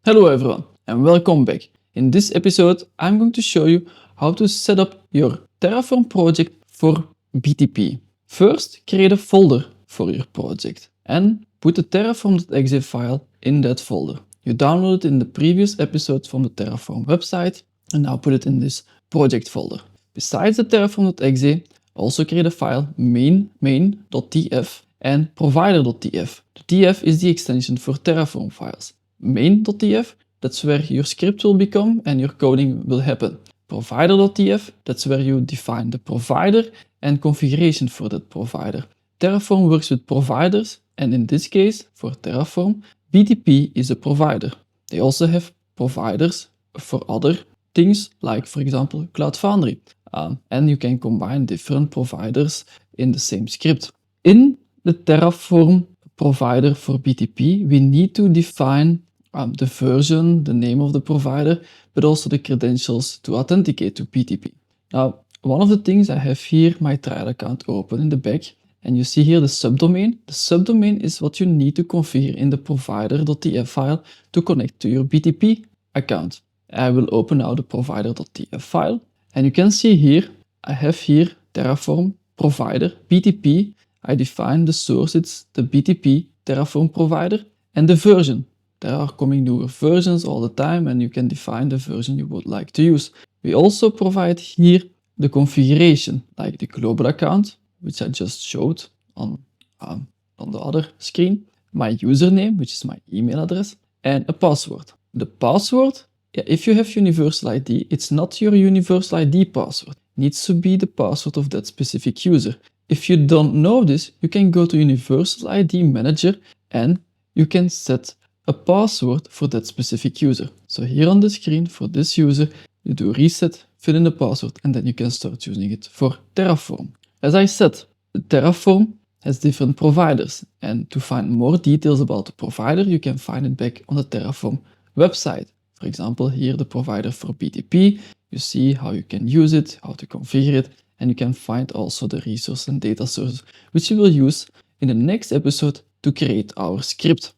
Hello everyone and welcome back. In this episode, I'm going to show you how to set up your Terraform project for BTP. First, create a folder for your project and put the terraform.exe file in that folder. You downloaded it in the previous episode from the Terraform website and now put it in this project folder. Besides the terraform.exe, also create a file main.tf and provider.tf. The tf is the extension for Terraform files. Main.tf, that's where your script will become and your coding will happen. Provider.tf, that's where you define the provider and configuration for that provider. Terraform works with providers, and in this case, for Terraform, BTP is a provider. They also have providers for other things, like for example Cloud Foundry. And you can combine different providers in the same script. In the Terraform provider for BTP, we need to define the version, the name of the provider, but also the credentials to authenticate to BTP. Now, one of the things I have here my trial account open in the back, and you see here the subdomain. The subdomain is what you need to configure in the provider.tf file to connect to your BTP account. I will open now the provider.tf file, and you can see here, I have here Terraform provider BTP. I define the source, it's the BTP Terraform provider, and the version. There are coming newer versions all the time, and you can define the version you would like to use. We also provide here the configuration, like the global account, which I just showed on the other screen, my username, which is my email address, and a password. The password, if you have Universal ID, it's not your Universal ID password. It needs to be the password of that specific user. If you don't know this, you can go to Universal ID Manager and you can set a password for that specific user. So here on the screen for this user, you do reset, fill in the password, and then you can start using it for Terraform. As I said, the Terraform has different providers, and to find more details about the provider, you can find it back on the Terraform website. For example, here the provider for BTP, you see how you can use it, how to configure it, and you can find also the resource and data sources which we will use in the next episode to create our script.